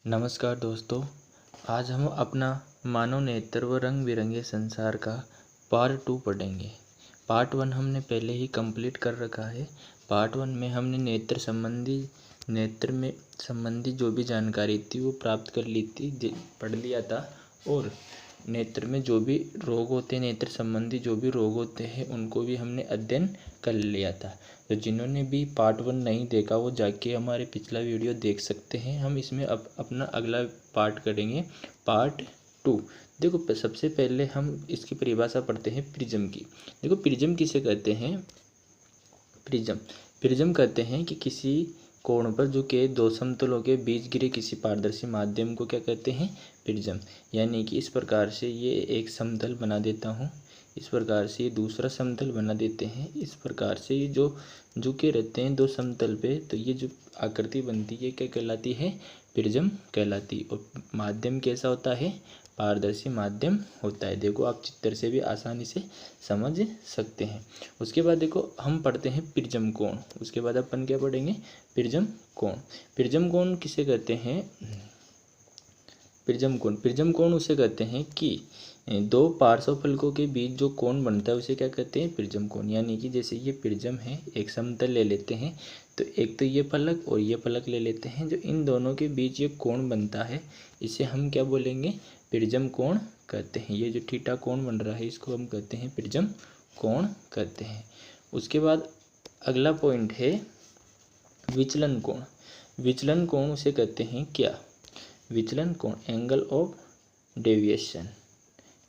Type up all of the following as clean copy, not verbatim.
नमस्कार दोस्तों, आज हम अपना मानव नेत्र व रंग बिरंगे संसार का पार्ट 2 पढ़ेंगे। पार्ट 1 हमने पहले ही कंप्लीट कर रखा है। पार्ट 1 में हमने नेत्र में संबंधी जो भी जानकारी थी वो प्राप्त कर ली थी, पढ़ लिया था। और नेत्र में जो भी रोग होते हैं, नेत्र संबंधी जो भी रोग होते हैं, उनको भी हमने अध्ययन कर लिया था। तो जिन्होंने भी पार्ट 1 नहीं देखा वो जाके हमारे पिछला वीडियो देख सकते हैं। हम इसमें अपना अगला पार्ट करेंगे, पार्ट 2। देखो, सबसे पहले हम इसकी परिभाषा पढ़ते हैं प्रिज्म की। देखो, प्रिज्म किसे कहते हैं? प्रिज्म कहते हैं कि किसी कोण पर झुके दो समतलों के बीच गिरे किसी पारदर्शी माध्यम को क्या कहते हैं? प्रिज्म। यानी कि इस प्रकार से ये एक समतल बना देता हूँ, इस प्रकार से ये दूसरा समतल बना देते हैं। इस प्रकार से ये जो झुके रहते हैं दो समतल पे, तो ये जो आकृति बनती है क्या कहलाती है? प्रिज्म कहलाती। और माध्यम कैसा होता है? पारदर्शी माध्यम होता है। देखो, आप चित्र से भी आसानी से समझ सकते हैं। उसके बाद देखो, हम पढ़ते हैं प्रिज्म कोण। उसके बाद अपन क्या पढ़ेंगे? प्रिज्म कोण। प्रिज्म कोण किसे कहते हैं? प्रिज्म कोण उसे कहते हैं कि दो पार्श्वफलकों के बीच जो कोण बनता है उसे क्या कहते हैं? प्रिज्म कोण। यानी कि जैसे ये प्रिज्म है, एक समतल ले लेते हैं, तो एक तो ये फलक और ये फलक ले लेते हैं, जो इन दोनों के बीच ये कोण बनता है, इसे हम क्या बोलेंगे? प्रिज्म कोण कहते हैं। ये जो थीटा कोण बन रहा है इसको हम कहते हैं प्रिज्म कोण कहते हैं। उसके बाद अगला पॉइंट है विचलन कोण। विचलन कोण उसे कहते हैं क्या? विचलन कोण, angle of deviation.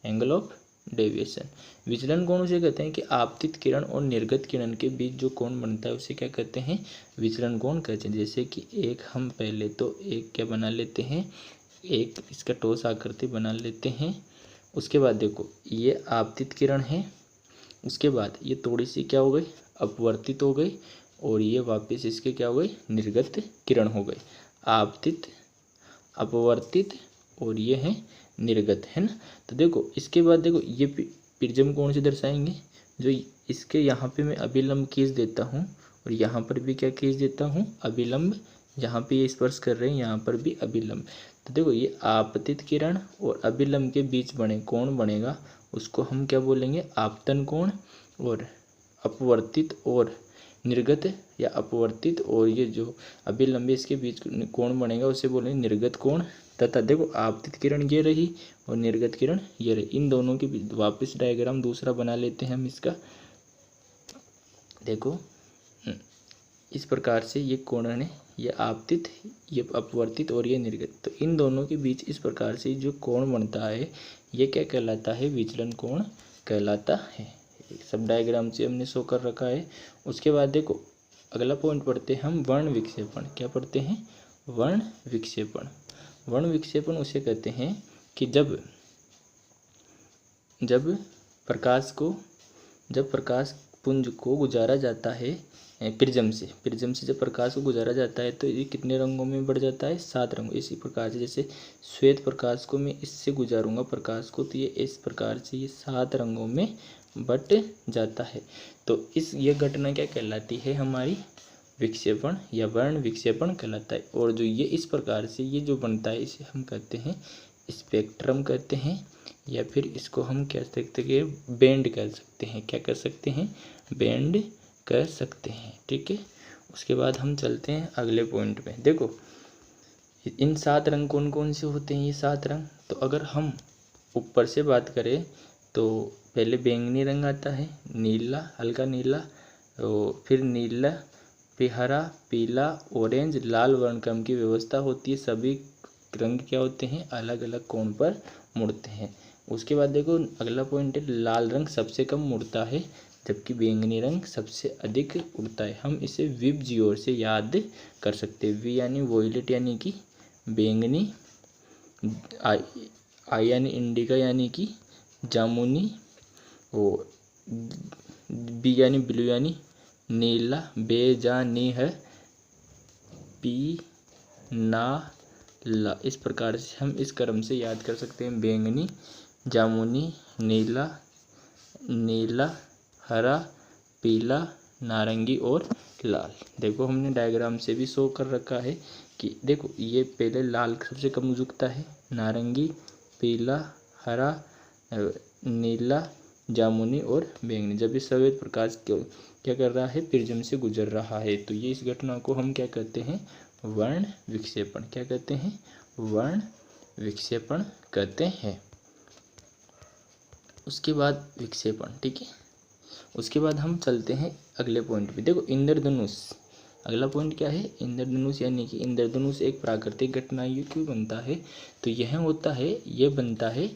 Angle of deviation. विचलन कोण उसे कहते हैं कि आपतित किरण और निर्गत किरण के बीच जो कोण बनता है उसे क्या कहते हैं? विचलन कोण कहते हैं। जैसे कि एक हम पहले तो एक क्या बना लेते हैं, एक इसका ठोस आकृति बना लेते हैं। उसके बाद देखो, ये आपतित किरण है, उसके बाद ये थोड़ी सी क्या हो गई? अपवर्तित हो गई, और ये वापस इसके क्या हो गई? निर्गत किरण हो गई। आपतित, अपवर्तित और ये है निर्गत, है ना। तो देखो, इसके बाद देखो, ये प्रिज्म कोण से दर्शाएंगे। जो इसके यहाँ पे मैं अभिलंब खींच देता हूँ, और यहाँ पर भी क्या खींच देता हूँ? अभिलंब। जहाँ पे ये स्पर्श कर रहे हैं यहाँ पर भी अभिलंब। तो देखो, ये आपतित किरण और अभिलंब के बीच बने कोण बनेगा, उसको हम क्या बोलेंगे? आपतन कोण। और अपवर्तित और निर्गत या अपवर्तित और ये जो अभिलंब इसके बीच कोण बनेगा उसे बोलेंगे निर्गत कोण। तथा देखो, आपतित किरण ये रही और निर्गत किरण ये रही, इन दोनों के वापस डायग्राम दूसरा बना लेते हैं हम इसका। देखो, इस प्रकार से ये कोण है, ये आपतित, ये अपवर्तित और ये निर्गत। तो इन दोनों के बीच इस प्रकार से जो कोण बनता है ये क्या कहलाता है? विचलन कोण कहलाता है। सब डायग्राम से हमने शो कर रखा है। उसके बाद देखो, अगला पॉइंट पढ़ते हैं हम वर्ण विक्षेपण। क्या पढ़ते हैं? वर्ण विक्षेपण। वर्ण विक्षेपण उसे कहते हैं कि जब प्रकाश पुंज को गुजारा जाता है प्रिज्म से जब प्रकाश को गुजारा जाता है तो ये कितने रंगों में बढ़ जाता है? 7 रंगों। इसी प्रकार से जैसे श्वेत प्रकाश को मैं इससे गुजारूंगा प्रकाश को, तो ये इस प्रकार से ये 7 रंगों में बट जाता है। तो ये घटना क्या कहलाती है? हमारी विक्षेपण या वर्ण विक्षेपण कहलाता है। और जो ये इस प्रकार से ये जो बनता है इसे हम कहते हैं स्पेक्ट्रम कहते हैं, या फिर इसको हम कह सकते हैं बैंड कह सकते हैं। क्या कर सकते हैं? बैंड कर सकते हैं। ठीक है। उसके बाद हम चलते हैं अगले पॉइंट में। देखो, इन 7 रंग कौन कौन से होते हैं? ये 7 रंग, तो अगर हम ऊपर से बात करें तो पहले बैंगनी रंग आता है, नीला, हल्का नीला, फिर नीला, फिर हरा, पीला, ऑरेंज, लाल वर्णक्रम की व्यवस्था होती है। सभी रंग क्या होते हैं? अलग अलग कोण पर मुड़ते हैं। उसके बाद देखो, अगला पॉइंट है लाल रंग सबसे कम मुड़ता है, जबकि बैंगनी रंग सबसे अधिक उड़ता है। हम इसे विब जियोर से याद कर सकते हैं। वी यानी वोयलेट यानी कि बैंगनी, आई यानी इंडिका यानी कि जामुनी, और बी यानी ब्लू यानी नीला, बेजानी है पी ना ला। इस प्रकार से हम इस क्रम से याद कर सकते हैं। बैंगनी, जामुनी, नीला, नीला, हरा, पीला, नारंगी और लाल। देखो हमने डायग्राम से भी शो कर रखा है कि देखो ये पहले लाल सबसे कम झुकता है, नारंगी, पीला, हरा, नीला, जामुनी और बैंगनी। जब ये सफ़ेद प्रकाश क्या कर रहा है, प्रिज्म से गुजर रहा है, तो ये इस घटना को हम क्या कहते हैं, वर्ण विक्षेपण। क्या कहते हैं, वर्ण विक्षेपण कहते हैं। उसके बाद विक्षेपण, ठीक है। उसके बाद हम चलते हैं अगले पॉइंट पे। देखो इंद्रधनुष, अगला पॉइंट क्या है, इंद्रधनुष। यानी कि इंद्रधनुष एक प्राकृतिक घटना ये क्यों बनता है, तो यह होता है, ये बनता है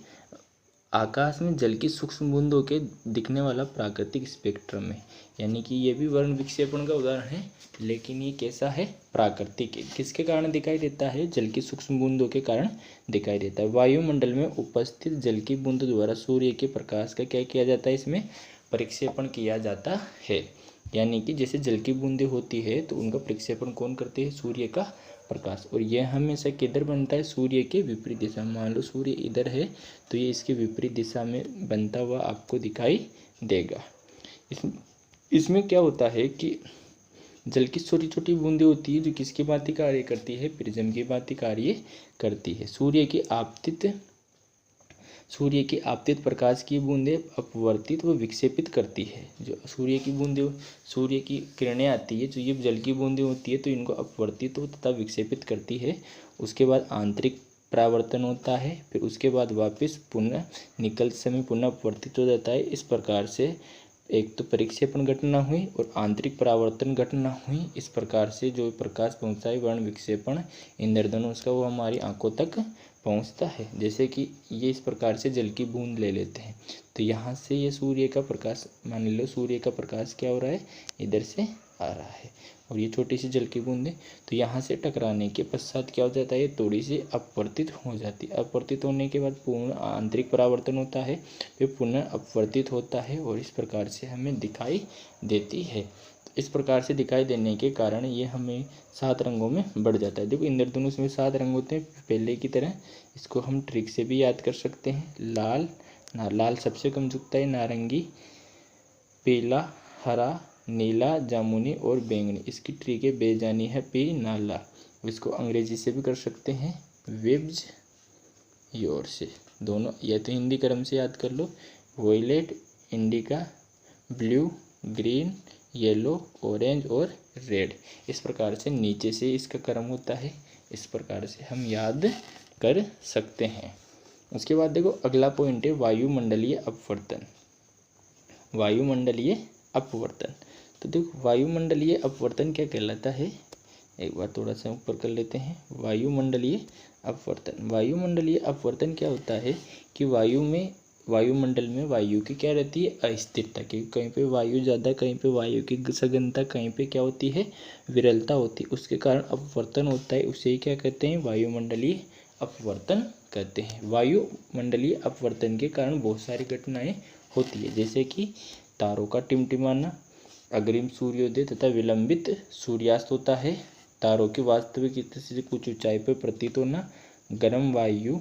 आकाश में जल की सूक्ष्म बूंदों के दिखने वाला प्राकृतिक स्पेक्ट्रम है। यानी कि ये भी वर्ण विक्षेपण का उदाहरण है, लेकिन ये कैसा है, प्राकृतिक है। किसके कारण दिखाई देता है, जल की सूक्ष्म बूंदों के कारण दिखाई देता है। वायुमंडल में उपस्थित जल की बूंदों द्वारा सूर्य के प्रकाश का क्या किया जाता है, इसमें प्रक्षेपण किया जाता है। यानी कि जैसे जल की बूंदें होती है तो उनका प्रक्षेपण कौन करते हैं, सूर्य का प्रकाश। और यह हमेशा किधर बनता है, सूर्य के विपरीत दिशा। मान लो सूर्य इधर है तो ये इसके विपरीत दिशा में बनता हुआ आपको दिखाई देगा। इसमें क्या होता है कि जल की छोटी छोटी बूंदें होती है जो किसकी भांति कार्य करती है, प्रिज्म की भांति कार्य करती है। सूर्य की आपतित प्रकाश की बूंदें अपवर्तित व विक्षेपित करती है। जो सूर्य की बूंदें, सूर्य की किरणें आती है, जो ये जल की बूंदें होती है, तो इनको अपवर्तित तथा विक्षेपित करती है। उसके बाद आंतरिक परावर्तन होता है, फिर उसके बाद वापस पुनः निकलते समय पुनः अपवर्तित हो जाता है। इस प्रकार से एक तो परिक्षेपण घटना हुई और आंतरिक परावर्तन घटना हुई। इस प्रकार से जो प्रकाश पहुंचता है वर्ण विक्षेपण इंद्रधनुष का, वो हमारी आंखों तक पहुंचता है। जैसे कि ये इस प्रकार से जल की बूंद ले लेते हैं, तो यहाँ से ये सूर्य का प्रकाश, मान लो सूर्य का प्रकाश क्या हो रहा है, इधर से आ रहा है, और ये छोटी सी जल की बूंदें, तो यहाँ से टकराने के पश्चात क्या हो जाता है, ये थोड़ी सी अपवर्तित हो जाती है। अपवर्तित होने के बाद पूर्ण आंतरिक परावर्तन होता है, फिर पुनः अपवर्तित होता है, और इस प्रकार से हमें दिखाई देती है। इस प्रकार से दिखाई देने के कारण ये हमें 7 रंगों में बढ़ जाता है। देखो इंद्रधनुष में 7 रंग होते हैं पहले की तरह। इसको हम ट्रिक से भी याद कर सकते हैं। लाल सबसे कम झुकता है, नारंगी, पीला, हरा, नीला, जामुनी और बैंगनी। इसकी ट्रिक है, बेजानी है पी नाला। इसको अंग्रेजी से भी कर सकते हैं, विब्ज योर से। दोनों या तो हिंदी क्रम से याद कर लो, violet, indigo, blue, green, yellow, orange और रेड। इस प्रकार से नीचे से इसका क्रम होता है, इस प्रकार से हम याद कर सकते हैं। उसके बाद देखो अगला पॉइंट है वायुमंडलीय अपवर्तन। वायुमंडलीय अपवर्तन, तो देखो वायुमंडलीय अपवर्तन क्या कहलाता है, एक बार थोड़ा सा ऊपर कर लेते हैं। वायुमंडलीय अपवर्तन, वायुमंडलीय अपवर्तन क्या होता है कि वायुमंडल में वायु की क्या रहती है, अस्थिरता की। कहीं पे वायु ज़्यादा, कहीं पे वायु की सघनता, कहीं पे क्या होती है, विरलता होती है। उसके कारण अपवर्तन होता है, उसे ही क्या कहते हैं, वायुमंडलीय अपवर्तन कहते हैं। वायुमंडलीय अपवर्तन के कारण बहुत सारी घटनाएं होती है, जैसे कि तारों का टिमटिमाना, अग्रिम सूर्योदय तथा विलंबित सूर्यास्त होता है। तारों की वास्तविक स्थिति से कुछ ऊंचाई पर प्रतीत होना, गर्म वायु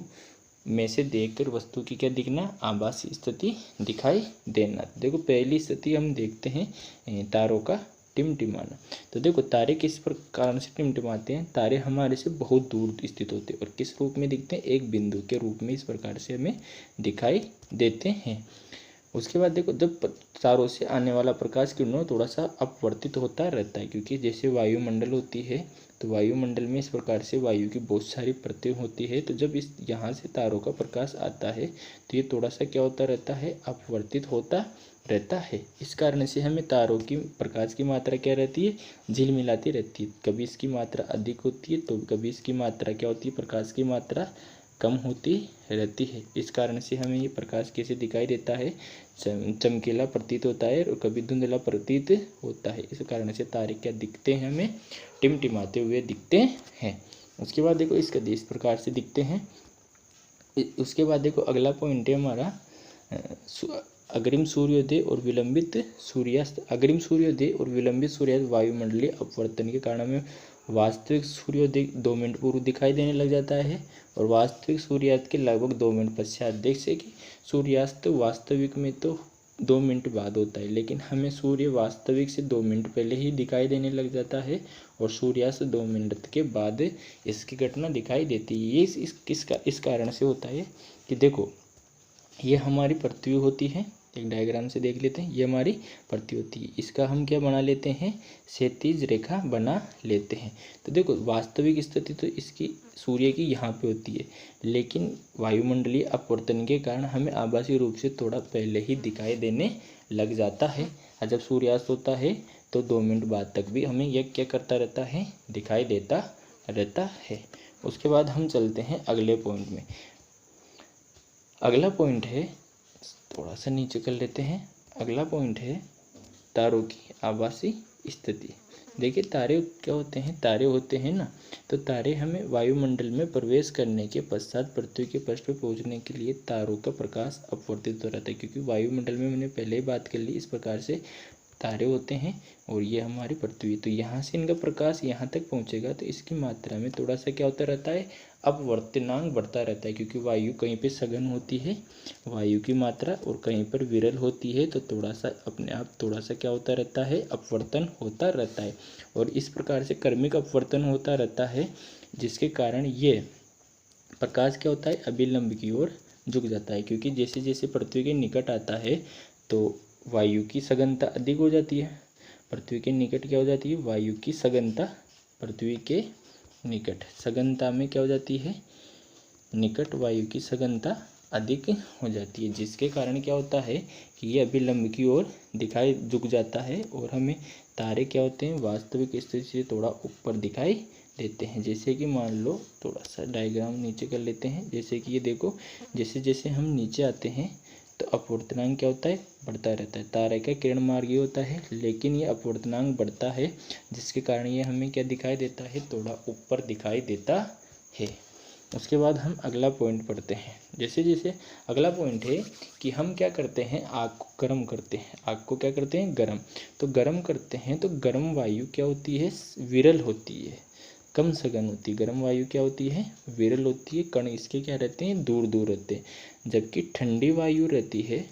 में से देखकर वस्तु की क्या दिखना, आभासी स्थिति दिखाई देना। देखो पहली स्थिति हम देखते हैं तारों का टिमटिमाना। तो देखो तारे किस प्रकार से टिमटिमाते हैं, तारे हमारे से बहुत दूर स्थित होते हैं और किस रूप में दिखते हैं, एक बिंदु के रूप में इस प्रकार से हमें दिखाई देते हैं। उसके बाद देखो जब तारों से आने वाला प्रकाश किरणों थोड़ा सा अपवर्तित होता रहता है, क्योंकि जैसे वायुमंडल होती है तो वायुमंडल में इस प्रकार से वायु की बहुत सारी परतें होती है। तो जब इस यहाँ से तारों का प्रकाश आता है तो ये थोड़ा सा क्या होता रहता है, अपवर्तित होता रहता है। इस कारण से हमें तारों की प्रकाश की मात्रा क्या रहती है, झिलमिलाती रहती है। कभी इसकी मात्रा अधिक होती है तो कभी इसकी मात्रा क्या होती है, प्रकाश की मात्रा कम होती रहती है। इस कारण से हमें ये प्रकाश कैसे दिखाई देता है, चमकीला प्रतीत होता है और कभी धुंधला प्रतीत होता है। इस कारण से तारे क्या दिखते हैं, हमें टिमटिमाते हुए दिखते हैं। उसके बाद देखो इसका इस प्रकार से दिखते हैं। उसके बाद देखो अगला पॉइंट है हमारा अग्रिम सूर्योदय और विलंबित सूर्यास्त। अग्रिम सूर्योदय और विलंबित सूर्यास्त वायुमंडलीय अपवर्तन के कारण में वास्तविक सूर्योदय 2 मिनट पूर्व दिखाई देने लग जाता है और वास्तविक सूर्यास्त के लगभग 2 मिनट पश्चात। जैसे कि सूर्यास्त वास्तविक में तो 2 मिनट बाद होता है, लेकिन हमें सूर्य वास्तविक से 2 मिनट पहले ही दिखाई देने लग जाता है और सूर्यास्त 2 मिनट के बाद इसकी घटना दिखाई देती है। ये इस कारण से होता है कि देखो, ये हमारी पृथ्वी होती है, एक डायग्राम से देख लेते हैं। ये हमारी पृथ्वी होती है, इसका हम क्या बना लेते हैं, क्षैतिज रेखा बना लेते हैं। तो देखो, वास्तविक स्थिति तो इसकी सूर्य की यहाँ पे होती है, लेकिन वायुमंडलीय अपवर्तन के कारण हमें आभासी रूप से थोड़ा पहले ही दिखाई देने लग जाता है। और जब सूर्यास्त होता है तो 2 मिनट बाद तक भी हमें यह क्या करता रहता है, दिखाई देता रहता है। उसके बाद हम चलते हैं अगले पॉइंट में। अगला पॉइंट है, थोड़ा सा नीचे कर लेते हैं। अगला पॉइंट है तारों की आभासी स्थिति। देखिए, तारे क्या होते हैं, तारे होते हैं ना, तो तारे हमें वायुमंडल में प्रवेश करने के पश्चात पृथ्वी के पृष्ठ पर पहुंचने के लिए तारों का प्रकाश अपवर्तित हो रहता है, क्योंकि वायुमंडल में मैंने पहले ही बात कर ली, इस प्रकार से तारे होते हैं और ये हमारी पृथ्वी। तो यहाँ से इनका प्रकाश यहाँ तक पहुँचेगा तो इसकी मात्रा में थोड़ा सा क्या होता रहता है, अपवर्तनांक बढ़ता रहता है, क्योंकि वायु कहीं पे सघन होती है वायु की मात्रा और कहीं पर विरल होती है, तो थोड़ा सा अपने आप थोड़ा सा क्या होता रहता है, अपवर्तन होता रहता है। और इस प्रकार से क्रमिक अपवर्तन होता रहता है, जिसके कारण ये प्रकाश क्या होता है, अभिलंब की ओर झुक जाता है, क्योंकि जैसे जैसे पृथ्वी के निकट आता है तो वायु की सघनता अधिक हो जाती है। पृथ्वी के निकट क्या हो जाती है, वायु की सघनता, पृथ्वी के निकट सघनता में क्या हो जाती है, निकट वायु की सघनता अधिक हो जाती है, जिसके कारण क्या होता है कि ये अभिलंब की ओर दिखाई झुक जाता है और हमें तारे क्या होते हैं, वास्तविक स्थिति से थोड़ा ऊपर दिखाई देते हैं। जैसे कि मान लो, थोड़ा सा डायग्राम नीचे कर लेते हैं। जैसे कि ये देखो, जैसे जैसे हम नीचे आते हैं तो अपवर्तनांक क्या होता है, बढ़ता रहता है। तारे का किरण मार्ग ये होता है, लेकिन ये अपवर्तनांक बढ़ता है, जिसके कारण ये हमें क्या दिखाई देता है, थोड़ा ऊपर दिखाई देता है। उसके बाद हम अगला पॉइंट पढ़ते हैं। जैसे जैसे अगला पॉइंट है कि हम क्या करते हैं, आग को गर्म करते हैं। आग को क्या करते हैं, गर्म। तो गर्म करते हैं तो गर्म वायु क्या होती है, विरल होती है, कम सघन होती है। गर्म वायु क्या होती है, विरल होती है, कण इसके क्या रहते हैं, दूर दूर रहते हैं। जबकि ठंडी वायु रहती है,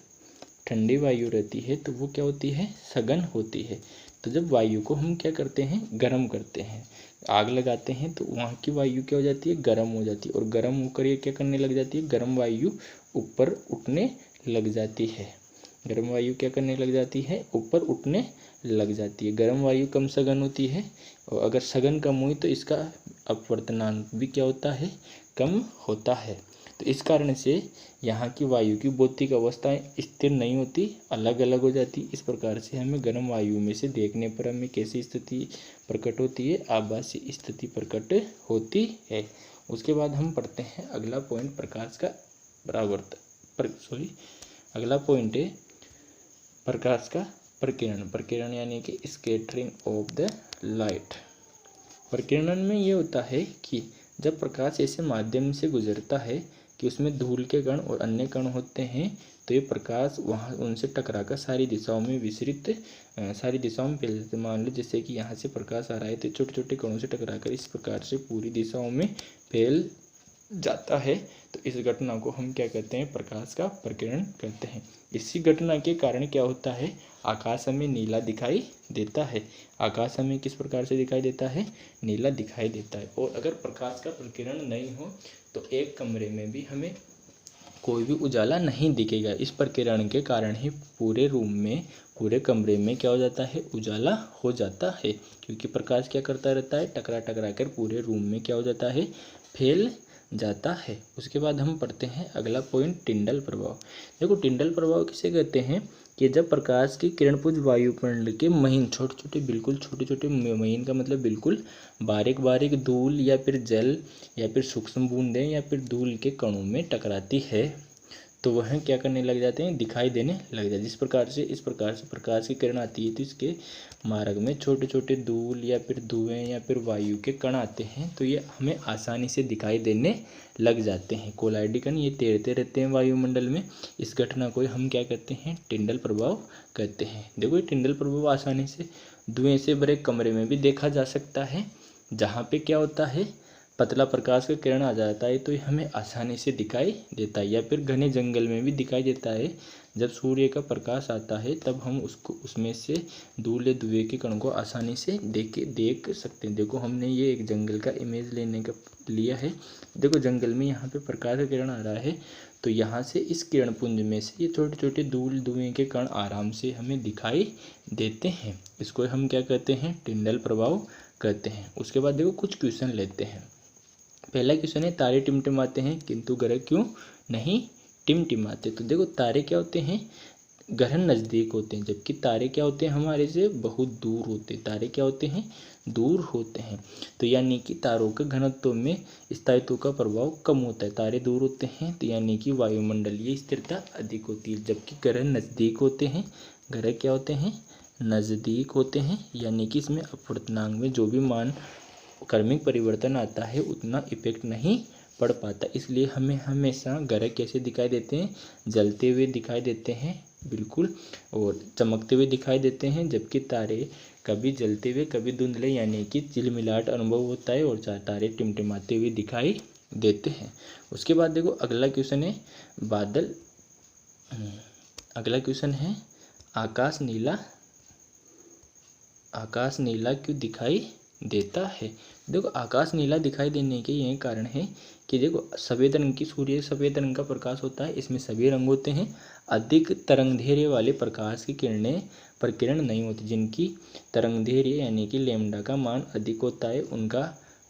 ठंडी वायु रहती है तो वो क्या होती है, सघन होती है। तो जब वायु को हम क्या करते हैं, गर्म करते हैं, आग लगाते हैं, तो वहाँ की वायु क्या हो जाती है, गर्म हो जाती है, और गर्म होकर ये क्या करने लग जाती है, गर्म वायु ऊपर उठने लग जाती है। गर्म वायु क्या करने लग जाती है, ऊपर उठने लग जाती है। गर्म वायु कम सघन होती है, और अगर सघन कम हुई तो इसका अपवर्तनांक भी क्या होता है, कम होता है। तो इस कारण से यहाँ की वायु की भौतिक अवस्थाएं स्थिर नहीं होती, अलग अलग हो जाती। इस प्रकार से हमें गर्म वायु में से देखने पर हमें कैसी स्थिति प्रकट होती है, आभासी स्थिति प्रकट होती है। उसके बाद हम पढ़ते हैं अगला पॉइंट, प्रकाश का परावर्तन, अगला पॉइंट है प्रकाश का प्रकीर्णन। प्रकीर्णन यानी कि स्कैटरिंग ऑफ द लाइट। प्रकीर्णन में ये होता है कि जब प्रकाश ऐसे माध्यम से गुजरता है कि उसमें धूल के कण और अन्य कण होते हैं, तो ये प्रकाश वहाँ उनसे टकराकर सारी दिशाओं में विसरित, सारी दिशाओं में फैल जाते। मान लो जैसे कि यहाँ से प्रकाश आ रहा है तो छोटे छोटे कणों से टकराकर इस प्रकार से पूरी दिशाओं में फैल जाता है। तो इस घटना को हम क्या कहते हैं, प्रकाश का प्रकीर्णन कहते हैं। इसी घटना के कारण क्या होता है, आकाश हमें नीला दिखाई देता है। आकाश हमें किस प्रकार से दिखाई देता है, नीला दिखाई देता है। और अगर प्रकाश का प्रकीर्णन नहीं हो तो एक कमरे में भी हमें कोई भी उजाला नहीं दिखेगा। इस प्रकीर्णन के कारण ही पूरे रूम में, पूरे कमरे में क्या हो जाता है, उजाला हो जाता है, क्योंकि प्रकाश क्या करता रहता है, टकरा टकरा कर पूरे रूम में क्या हो जाता है, फैल जाता है। उसके बाद हम पढ़ते हैं अगला पॉइंट, टिंडल प्रभाव। देखो, टिंडल प्रभाव किसे कहते हैं कि जब प्रकाश की किरणपुंज वायुमंडल के महीन छोटे छोटे, बिल्कुल छोटे छोटे, महीन का मतलब बिल्कुल बारीक बारीक धूल या फिर जल या फिर सूक्ष्म बूंदें या फिर धूल के कणों में टकराती है, तो वह क्या करने लग जाते हैं, दिखाई देने लग जाते हैं। इस प्रकार से प्रकाश की किरण आती है तो इसके मार्ग में छोटे छोटे धूल या फिर धुएं या फिर वायु के कण आते हैं, तो ये हमें आसानी से दिखाई देने लग जाते हैं। कोलाइडी कण ये तैरते रहते हैं वायुमंडल में। इस घटना को हम क्या कहते हैं, टिंडल प्रभाव कहते हैं। देखो, ये टिंडल प्रभाव आसानी से धुएं से भरे कमरे में भी देखा जा सकता है, जहाँ पे क्या होता है, पतला प्रकाश का किरण आ जाता है तो ये हमें आसानी से दिखाई देता है, या फिर घने जंगल में भी दिखाई देता है। जब सूर्य का प्रकाश आता है तब हम उसको उसमें से धूल धुएं के कण को आसानी से देख सकते हैं। देखो हमने ये एक जंगल का इमेज लिया है। देखो जंगल में यहाँ पे प्रकाश का किरण आ रहा है, तो यहाँ से इस किरण पुंज में से ये छोटे छोटे धूल धुएं के कण आराम से हमें दिखाई देते हैं। इसको हम क्या कहते हैं, टिंडल प्रभाव कहते हैं। उसके बाद देखो कुछ क्वेश्चन लेते हैं। पहला क्वेश्चन है, तारे टिमटिमाते हैं किंतु ग्रह क्यों नहीं टिमटिमाते। तो देखो तारे क्या होते हैं, ग्रह नज़दीक होते हैं, जबकि तारे क्या होते हैं, हमारे से बहुत दूर होते हैं। तारे क्या होते हैं, दूर होते हैं। तो यानी कि तारों के घनत्व में स्थायित्व का प्रभाव कम होता है। तारे दूर होते हैं तो यानी कि वायुमंडलीय स्थिरता अधिक होती है, जबकि ग्रह नज़दीक होते हैं। ग्रह क्या होते हैं, नज़दीक होते हैं, यानी कि इसमें अपवर्तनांक में जो भी मान क्रमिक परिवर्तन आता है उतना इफेक्ट नहीं पड़ पाता। इसलिए हमें हमेशा ग्रह कैसे दिखाई देते हैं, जलते हुए दिखाई देते हैं बिल्कुल, और चमकते हुए दिखाई देते हैं, जबकि तारे कभी जलते हुए कभी धुंधले यानी कि चिलमिलाहट अनुभव होता है, और तारे टिमटिमाते हुए दिखाई देते हैं। उसके बाद देखो अगला क्वेश्चन है बादल, अगला क्वेश्चन है आकाश नीला क्यों दिखाई देता है। देखो आकाश नीला दिखाई देने के यही कारण है कि देखो सफ़ेद रंग की सूर्य सफ़ेद रंग का प्रकाश होता है, इसमें सभी रंग होते हैं। अधिक तरंगदैर्घ्य वाले प्रकाश की प्रकिरण नहीं होती, जिनकी तरंगदैर्घ्य यानी कि लैम्डा का मान अधिक होता है उनका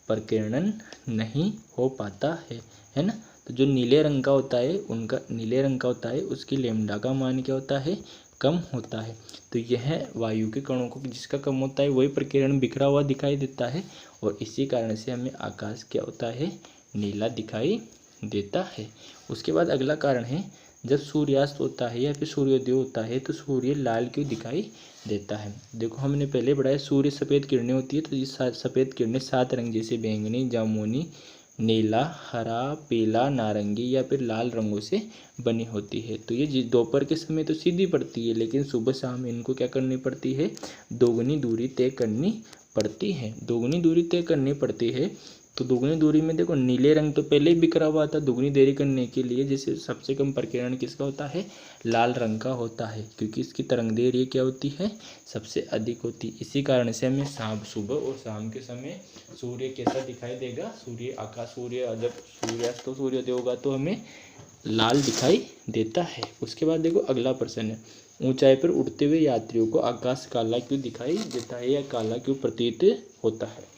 प्रकिरणन नहीं हो पाता है ना। तो जो नीले रंग का होता है उसकी लैम्डा का मान क्या होता है, कम होता है। तो यह वायु के कणों को जिसका कम होता है वही प्रकिरण बिखरा हुआ दिखाई देता है, और इसी कारण से हमें आकाश क्या होता है, नीला दिखाई देता है। उसके बाद अगला कारण है, जब सूर्यास्त होता है या फिर सूर्योदय होता है तो सूर्य लाल क्यों दिखाई देता है। देखो हमने पहले पढ़ा है सूर्य सफ़ेद किरणें होती है, तो ये सफ़ेद किरणें 7 रंग जैसे बैंगनी, जामुनी, नीला, हरा, पीला, नारंगी या फिर लाल रंगों से बनी होती है। तो ये दोपहर के समय तो सीधी पड़ती है, लेकिन सुबह शाम इनको क्या करनी पड़ती है, दोगुनी दूरी तय करनी पड़ती है। दोगुनी दूरी तय करनी पड़ती है, तो दोगुनी दूरी में देखो नीले रंग तो पहले ही बिखरा हुआ था, दोगुनी देरी करने के लिए जैसे सबसे कम प्रकिरण किसका होता है, लाल रंग का होता है, क्योंकि इसकी तरंगदैर्घ्य क्या होती है, सबसे अधिक होती है। इसी कारण से हमें सुबह और शाम के समय सूर्य कैसा दिखाई देगा, सूर्य जब सूर्यास्त तो सूर्योदय होगा तो हमें लाल दिखाई देता है। उसके बाद देखो अगला प्रश्न है, ऊंचाई पर उड़ते हुए यात्रियों को आकाश काला क्यों दिखाई देता है या काला क्यों प्रतीत होता है।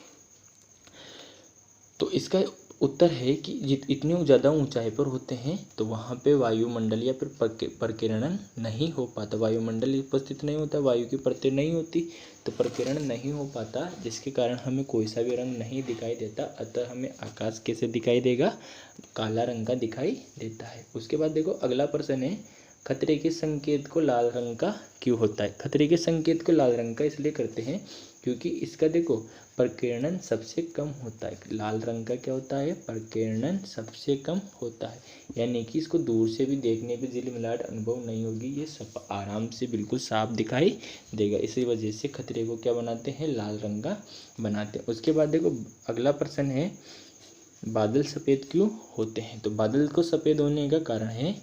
तो इसका उत्तर है कि इतनी ज़्यादा ऊंचाई पर होते हैं तो वहाँ पे वायुमंडल या फिर प्रकिरणन नहीं हो पाता, वायुमंडल उपस्थित नहीं होता, वायु की परतें नहीं होती, तो प्रकिरण नहीं हो पाता, जिसके कारण हमें कोई सा भी रंग नहीं दिखाई देता। अतः हमें आकाश कैसे दिखाई देगा, काला रंग का दिखाई देता है। उसके बाद देखो अगला प्रश्न है, खतरे के संकेत को लाल रंग का क्यों होता है। खतरे के संकेत को लाल रंग का इसलिए करते हैं क्योंकि इसका देखो प्रकीर्णन सबसे कम होता है। लाल रंग का क्या होता है, प्रकीर्णन सबसे कम होता है, यानी कि इसको दूर से भी देखने पे झिलमिलाहट अनुभव नहीं होगी, ये सब आराम से बिल्कुल साफ दिखाई देगा। इसी वजह से खतरे को क्या बनाते हैं, लाल रंग का बनाते हैं। उसके बाद देखो अगला प्रश्न है, बादल सफ़ेद क्यों होते हैं। तो बादल को सफ़ेद होने का कारण है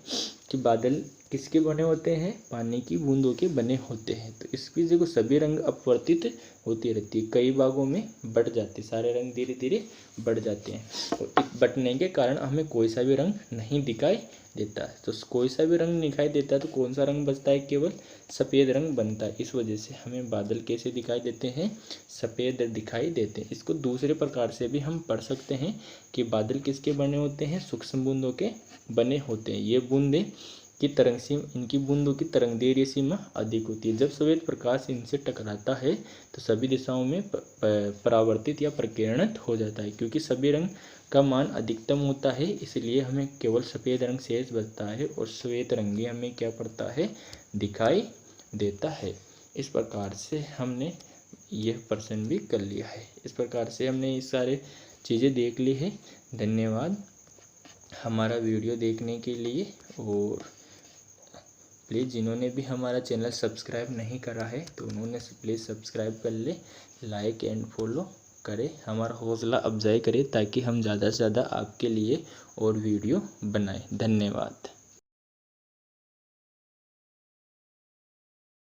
कि बादल किसके बने होते हैं, पानी की बूंदों के बने होते हैं। तो इसकी देखो सभी रंग अपवर्तित होती रहती है, कई भागों में बढ़ जाते, सारे रंग धीरे धीरे बढ़ जाते हैं, और इस बढ़ने के कारण हमें कोई सा भी रंग नहीं दिखाई देता है। तो कोई सा भी रंग दिखाई देता है तो कौन सा रंग बचता है, केवल सफ़ेद रंग बनता है। इस वजह से हमें बादल कैसे दिखाई देते हैं, सफ़ेद दिखाई देते हैं। इसको दूसरे प्रकार से भी हम पढ़ सकते हैं कि बादल किसके बने होते हैं, सूक्ष्म बूंदों के बने होते हैं। ये बूंदें की तरंग सीमा, इनकी बूंदों की तरंगदैर्घ्य सीमा अधिक होती है। जब सफ़ेद प्रकाश इनसे टकराता है तो सभी दिशाओं में परावर्तित या प्रकीर्णित हो जाता है। क्योंकि सभी रंग का मान अधिकतम होता है, इसलिए हमें केवल सफ़ेद रंग शेष बचता है, और श्वेत रंग हमें क्या पड़ता है, दिखाई देता है। इस प्रकार से हमने यह प्रश्न भी कर लिया है। इस प्रकार से हमने ये सारे चीज़ें देख ली है। धन्यवाद हमारा वीडियो देखने के लिए, और प्लीज़ जिन्होंने भी हमारा चैनल सब्सक्राइब नहीं करा है तो उन्होंने प्लीज़ सब्सक्राइब कर ले, लाइक एंड फॉलो करें, हमारा हौसला अफजाई करें, ताकि हम ज़्यादा से ज़्यादा आपके लिए और वीडियो बनाएं। धन्यवाद।